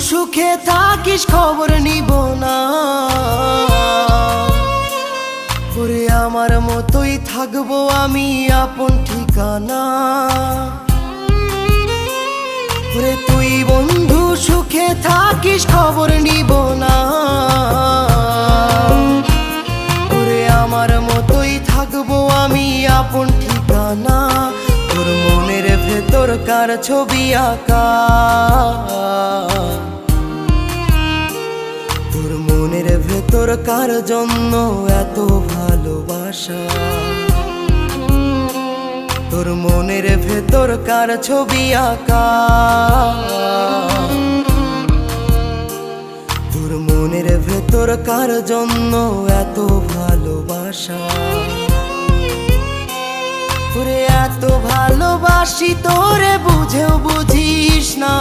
সুখে থাকিস খবর নিব না, ওরে আমার মতোই থাকবো আমি আপন ঠিকানা। ওরে তুই বন্ধু সুখে থাকিস খবর নিব না, ওরে আমার মতোই থাকবো আমি আপন ঠিকানা। তোর মনের ভেতর কার ছবি আঁকা, তোর মনের ভেতর কার জন্য এত ভালোবাসা, তোর মনের ভেতর কার ছবি আঁকা, তোর মনের ভেতর কার জন্য এত ভালোবাসা। তোরে এত ভালোবাসি তোরে বুঝেও বুঝিস না।